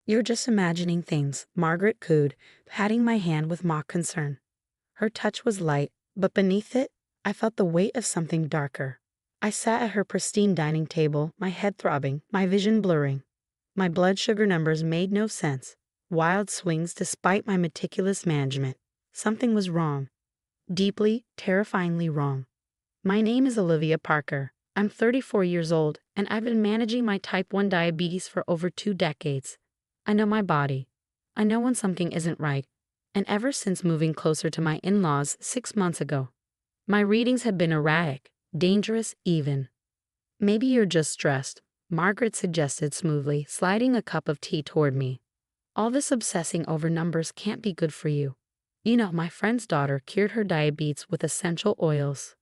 You're just imagining things, Margaret cooed, patting my hand with mock concern. Her touch was light, but beneath it, I felt the weight of something darker. I sat at her pristine dining table, my head throbbing, my vision blurring. My blood sugar numbers made no sense. Wild swings despite my meticulous management. Something was wrong. Deeply, terrifyingly wrong. My name is Olivia Parker. I'm 34 years old, and I've been managing my type 1 diabetes for over 2 decades. I know my body. I know when something isn't right. And ever since moving closer to my in-laws 6 months ago, my readings have been erratic, dangerous even. Maybe you're just stressed, Margaret suggested smoothly, sliding a cup of tea toward me. All this obsessing over numbers can't be good for you. You know, my friend's daughter cured her diabetes with essential oils.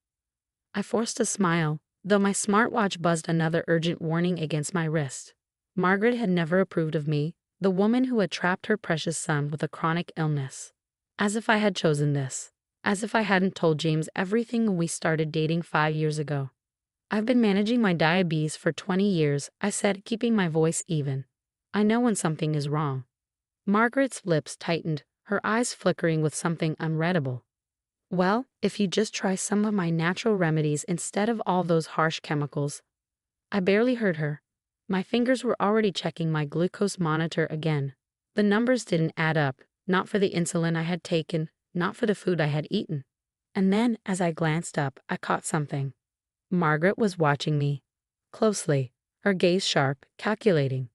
I forced a smile, though my smartwatch buzzed another urgent warning against my wrist. Margaret had never approved of me, the woman who had trapped her precious son with a chronic illness. As if I had chosen this. As if I hadn't told James everything when we started dating 5 years ago. I've been managing my diabetes for 20 years, I said, keeping my voice even. I know when something is wrong. Margaret's lips tightened, her eyes flickering with something unreadable. Well, if you just try some of my natural remedies instead of all those harsh chemicals. I barely heard her. My fingers were already checking my glucose monitor again. The numbers didn't add up, not for the insulin I had taken, not for the food I had eaten. And then, as I glanced up, I caught something. Margaret was watching me. Closely, her gaze sharp, calculating.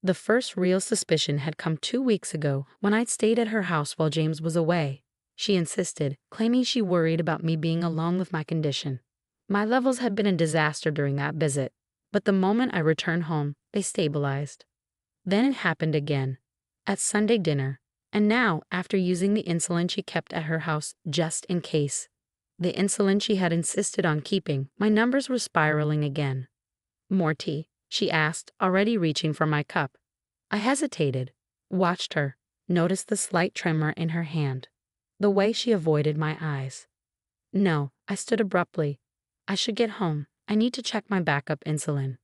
The first real suspicion had come 2 weeks ago when I'd stayed at her house while James was away. She insisted, claiming she worried about me being alone with my condition. My levels had been a disaster during that visit, but the moment I returned home, they stabilized. Then it happened again, at Sunday dinner, and now after using the insulin she kept at her house just in case. The insulin she had insisted on keeping, my numbers were spiraling again. More tea, she asked, already reaching for my cup. I hesitated, watched her, noticed the slight tremor in her hand, the way she avoided my eyes. No, I stood abruptly. I should get home. I need to check my backup insulin.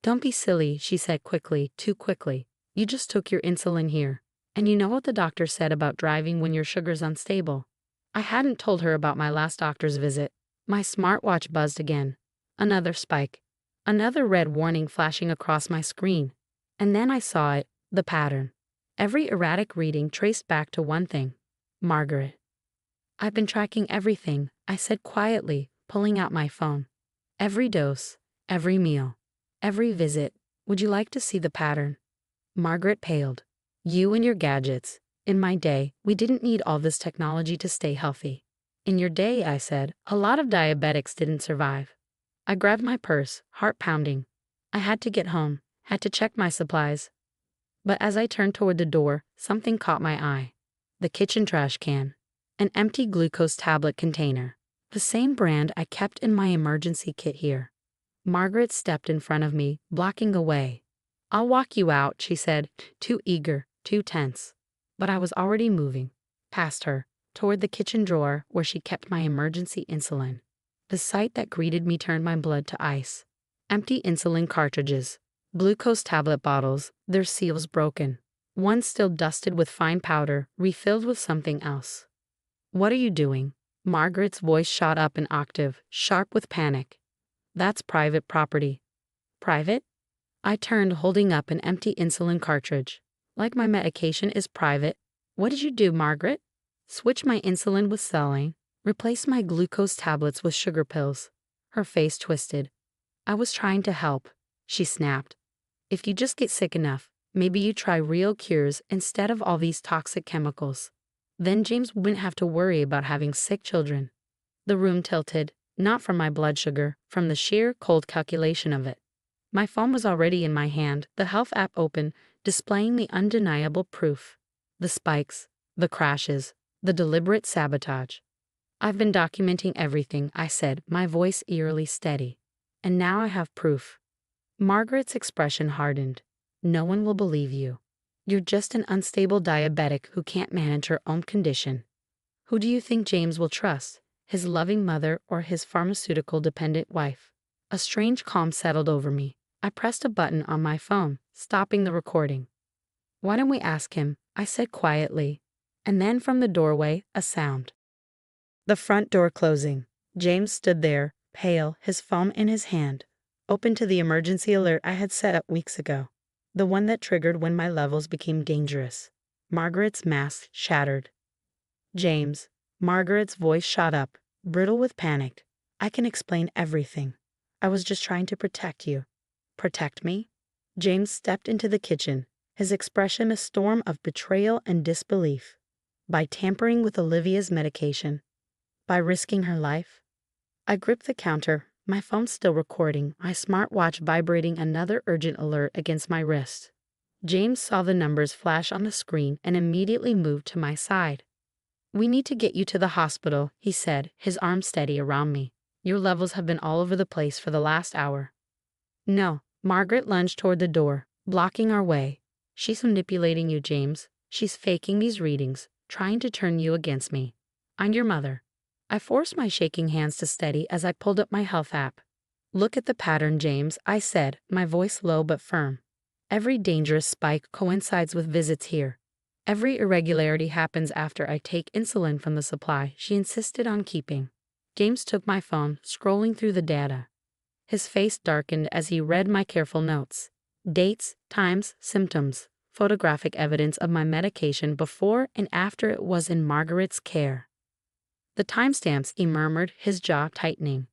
Don't be silly, she said quickly, too quickly. You just took your insulin here. And you know what the doctor said about driving when your sugar's unstable. I hadn't told her about my last doctor's visit. My smartwatch buzzed again. Another spike. Another red warning flashing across my screen. And then I saw it, the pattern. Every erratic reading traced back to one thing. Margaret. I've been tracking everything, I said quietly, pulling out my phone. Every dose, every meal, every visit. Would you like to see the pattern? Margaret paled. You and your gadgets. In my day, we didn't need all this technology to stay healthy. In your day, I said, a lot of diabetics didn't survive. I grabbed my purse, heart pounding. I had to get home, had to check my supplies. But as I turned toward the door, something caught my eye. The kitchen trash can. An empty glucose tablet container. The same brand I kept in my emergency kit here. Margaret stepped in front of me, blocking the way. I'll walk you out, she said, too eager, too tense. But I was already moving, past her, toward the kitchen drawer where she kept my emergency insulin. The sight that greeted me turned my blood to ice. Empty insulin cartridges, glucose tablet bottles, their seals broken. One still dusted with fine powder, refilled with something else. What are you doing? Margaret's voice shot up an octave, sharp with panic. That's private property. Private? I turned, holding up an empty insulin cartridge. Like my medication is private. What did you do, Margaret? Switch my insulin with saline. Replace my glucose tablets with sugar pills. Her face twisted. I was trying to help, she snapped. If you just get sick enough, maybe you try real cures instead of all these toxic chemicals. Then James wouldn't have to worry about having sick children. The room tilted, not from my blood sugar, from the sheer cold calculation of it. My phone was already in my hand, the health app open, displaying the undeniable proof. The spikes, the crashes, the deliberate sabotage. I've been documenting everything, I said, my voice eerily steady. And now I have proof. Margaret's expression hardened. No one will believe you. You're just an unstable diabetic who can't manage her own condition. Who do you think James will trust? His loving mother or his pharmaceutical-dependent wife? A strange calm settled over me. I pressed a button on my phone, stopping the recording. Why don't we ask him? I said quietly. And then from the doorway, a sound. The front door closing. James stood there, pale, his phone in his hand, open to the emergency alert I had set up weeks ago. The one that triggered when my levels became dangerous. Margaret's mask shattered. James. Margaret's voice shot up, brittle with panic. I can explain everything. I was just trying to protect you. Protect me? James stepped into the kitchen, his expression a storm of betrayal and disbelief. By tampering with Olivia's medication. By risking her life. I gripped the counter, my phone still recording, my smartwatch vibrating another urgent alert against my wrist. James saw the numbers flash on the screen and immediately moved to my side. We need to get you to the hospital, he said, his arm steady around me. Your levels have been all over the place for the last hour. No, Margaret lunged toward the door, blocking our way. She's manipulating you, James. She's faking these readings, trying to turn you against me. I'm your mother. I forced my shaking hands to steady as I pulled up my health app. Look at the pattern, James, I said, my voice low but firm. Every dangerous spike coincides with visits here. Every irregularity happens after I take insulin from the supply she insisted on keeping. James took my phone, scrolling through the data. His face darkened as he read my careful notes. Dates, times, symptoms, photographic evidence of my medication before and after it was in Margaret's care. The timestamps, he murmured, his jaw tightening.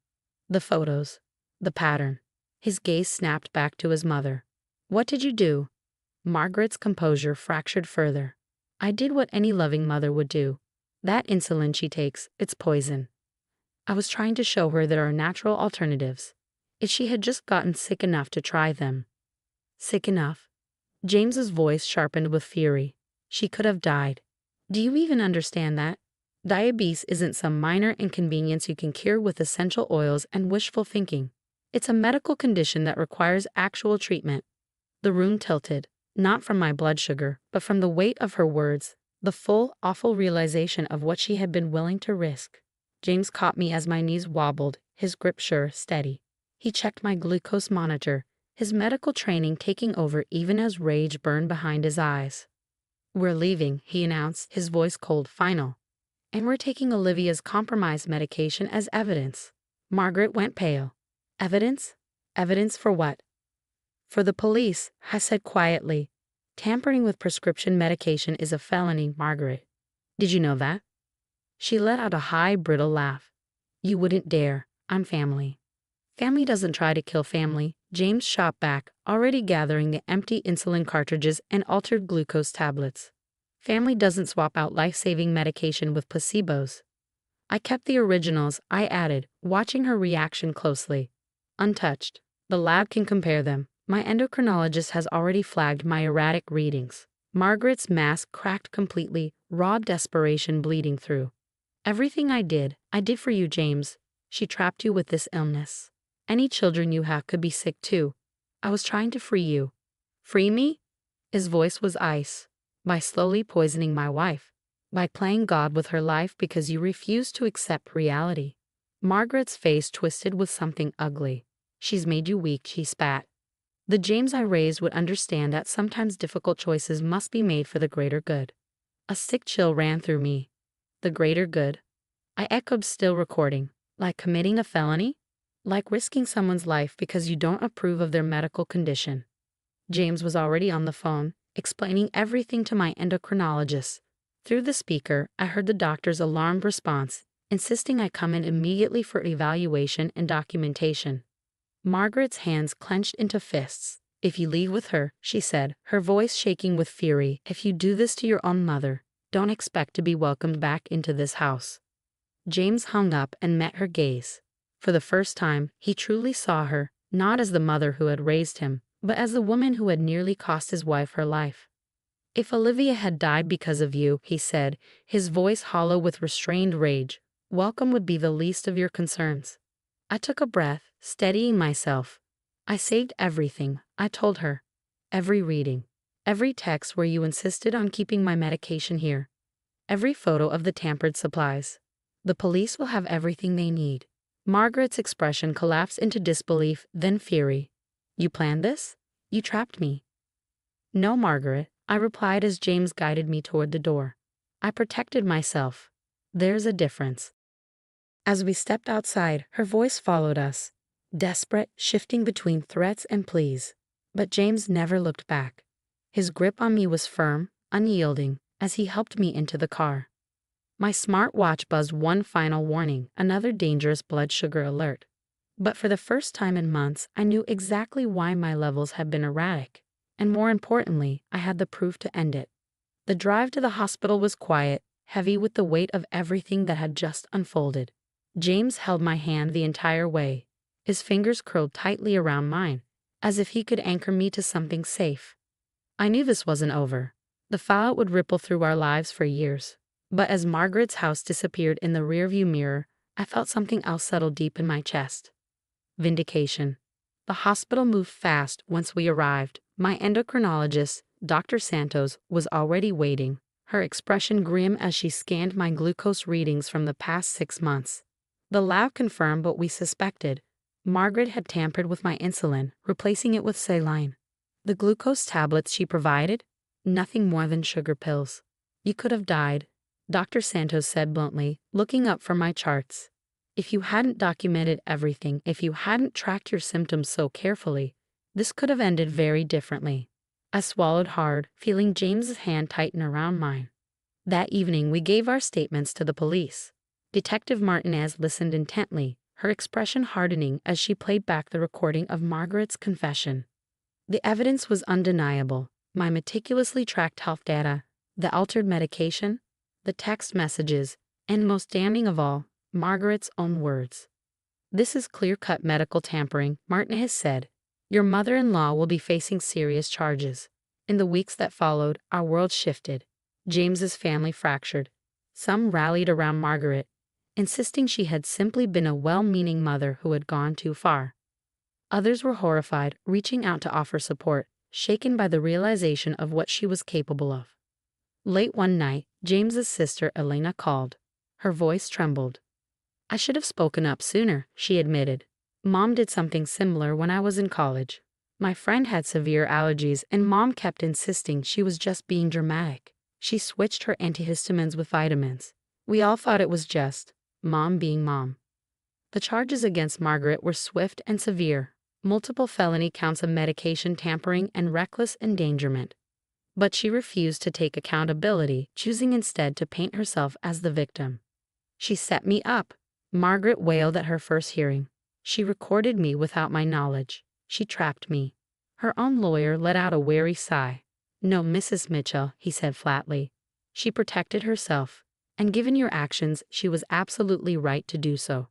The photos. The pattern. His gaze snapped back to his mother. What did you do? Margaret's composure fractured further. I did what any loving mother would do. That insulin she takes, it's poison. I was trying to show her there are natural alternatives. If she had just gotten sick enough to try them. Sick enough? James's voice sharpened with fury. She could have died. Do you even understand that? Diabetes isn't some minor inconvenience you can cure with essential oils and wishful thinking. It's a medical condition that requires actual treatment. The room tilted, not from my blood sugar, but from the weight of her words, the full, awful realization of what she had been willing to risk. James caught me as my knees wobbled, his grip sure, steady. He checked my glucose monitor, his medical training taking over even as rage burned behind his eyes. We're leaving, he announced, his voice cold, final. And we're taking Olivia's compromised medication as evidence. Margaret went pale. Evidence? Evidence for what? For the police, I said quietly. Tampering with prescription medication is a felony, Margaret. Did you know that? She let out a high, brittle laugh. You wouldn't dare. I'm family. Family doesn't try to kill family, James shot back, already gathering the empty insulin cartridges and altered glucose tablets. Family doesn't swap out life-saving medication with placebos. I kept the originals, I added, watching her reaction closely. Untouched. The lab can compare them. My endocrinologist has already flagged my erratic readings. Margaret's mask cracked completely, raw desperation bleeding through. Everything I did for you, James. She trapped you with this illness. Any children you have could be sick too. I was trying to free you. Free me? His voice was ice. By slowly poisoning my wife. By playing God with her life because you refused to accept reality. Margaret's face twisted with something ugly. She's made you weak, she spat. The James I raised would understand that sometimes difficult choices must be made for the greater good. A sick chill ran through me. The greater good? I echoed, still recording. Like committing a felony? Like risking someone's life because you don't approve of their medical condition. James was already on the phone, explaining everything to my endocrinologist. Through the speaker, I heard the doctor's alarmed response, insisting I come in immediately for evaluation and documentation. Margaret's hands clenched into fists. If you leave with her, she said, her voice shaking with fury, if you do this to your own mother, don't expect to be welcomed back into this house. James hung up and met her gaze. For the first time, he truly saw her, not as the mother who had raised him, but as the woman who had nearly cost his wife her life. If Olivia had died because of you, he said, his voice hollow with restrained rage, welcome would be the least of your concerns. I took a breath, steadying myself. I saved everything, I told her. Every reading. Every text where you insisted on keeping my medication here. Every photo of the tampered supplies. The police will have everything they need. Margaret's expression collapsed into disbelief, then fury. You planned this? You trapped me. No, Margaret, I replied as James guided me toward the door. I protected myself. There's a difference. As we stepped outside, her voice followed us, desperate, shifting between threats and pleas. But James never looked back. His grip on me was firm, unyielding, as he helped me into the car. My smartwatch buzzed one final warning, another dangerous blood sugar alert. But for the first time in months, I knew exactly why my levels had been erratic. And more importantly, I had the proof to end it. The drive to the hospital was quiet, heavy with the weight of everything that had just unfolded. James held my hand the entire way, his fingers curled tightly around mine, as if he could anchor me to something safe. I knew this wasn't over. The fallout would ripple through our lives for years. But as Margaret's house disappeared in the rearview mirror, I felt something else settle deep in my chest. Vindication. The hospital moved fast once we arrived. My endocrinologist, Dr. Santos, was already waiting, her expression grim as she scanned my glucose readings from the past 6 months. The lab confirmed what we suspected. Margaret had tampered with my insulin, replacing it with saline. The glucose tablets she provided? Nothing more than sugar pills. You could have died, Dr. Santos said bluntly, looking up from my charts. If you hadn't documented everything, if you hadn't tracked your symptoms so carefully, this could have ended very differently. I swallowed hard, feeling James's hand tighten around mine. That evening we gave our statements to the police. Detective Martinez listened intently, her expression hardening as she played back the recording of Margaret's confession. The evidence was undeniable. My meticulously tracked health data, the altered medication, the text messages, and most damning of all, Margaret's own words. This is clear-cut medical tampering, Martinez said. Your mother-in-law will be facing serious charges. In the weeks that followed, our world shifted. James's family fractured. Some rallied around Margaret, insisting she had simply been a well-meaning mother who had gone too far. Others were horrified, reaching out to offer support, shaken by the realization of what she was capable of. Late one night, James's sister Elena called. Her voice trembled. I should have spoken up sooner, she admitted. Mom did something similar when I was in college. My friend had severe allergies and Mom kept insisting she was just being dramatic. She switched her antihistamines with vitamins. We all thought it was just Mom being Mom. The charges against Margaret were swift and severe. Multiple felony counts of medication tampering and reckless endangerment. But she refused to take accountability, choosing instead to paint herself as the victim. She set me up, Margaret wailed at her first hearing. She recorded me without my knowledge. She trapped me. Her own lawyer let out a weary sigh. No, Mrs. Mitchell, he said flatly. She protected herself, and given your actions, she was absolutely right to do so.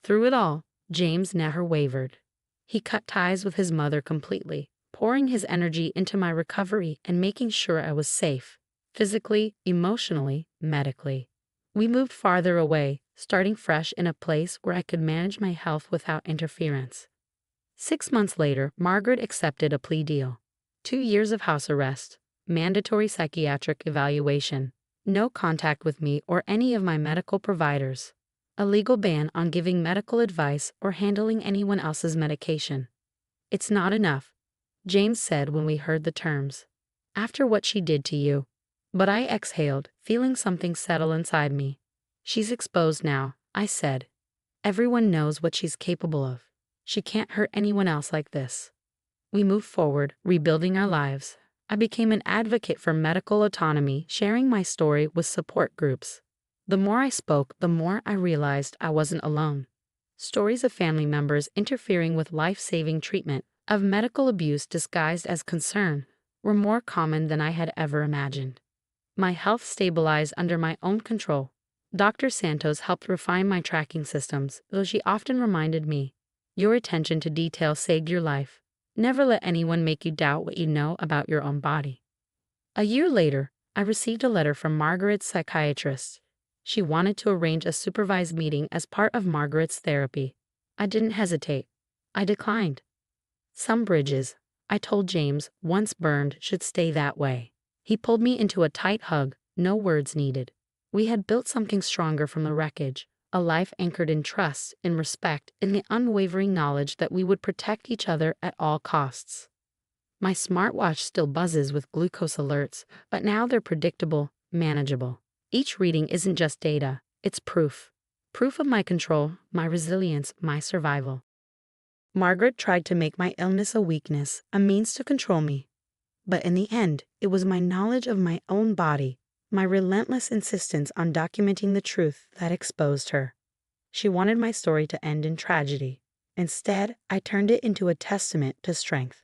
Through it all, James never wavered. He cut ties with his mother completely, pouring his energy into my recovery and making sure I was safe, physically, emotionally, medically. We moved farther away, starting fresh in a place where I could manage my health without interference. 6 months later, Margaret accepted a plea deal. 2 years of house arrest, mandatory psychiatric evaluation, no contact with me or any of my medical providers, a legal ban on giving medical advice or handling anyone else's medication. It's not enough, James said when we heard the terms. After what she did to you. But I exhaled, feeling something settle inside me. She's exposed now, I said. Everyone knows what she's capable of. She can't hurt anyone else like this. We moved forward, rebuilding our lives. I became an advocate for medical autonomy, sharing my story with support groups. The more I spoke, the more I realized I wasn't alone. Stories of family members interfering with life-saving treatment, of medical abuse disguised as concern, were more common than I had ever imagined. My health stabilized under my own control. Dr. Santos helped refine my tracking systems, though she often reminded me, your attention to detail saved your life. Never let anyone make you doubt what you know about your own body. A year later, I received a letter from Margaret's psychiatrist. She wanted to arrange a supervised meeting as part of Margaret's therapy. I didn't hesitate. I declined. Some bridges, I told James, once burned, should stay that way. He pulled me into a tight hug, no words needed. We had built something stronger from the wreckage, a life anchored in trust, in respect, in the unwavering knowledge that we would protect each other at all costs. My smartwatch still buzzes with glucose alerts, but now they're predictable, manageable. Each reading isn't just data, it's proof. Proof of my control, my resilience, my survival. Margaret tried to make my illness a weakness, a means to control me. But in the end, it was my knowledge of my own body, my relentless insistence on documenting the truth that exposed her. She wanted my story to end in tragedy. Instead, I turned it into a testament to strength.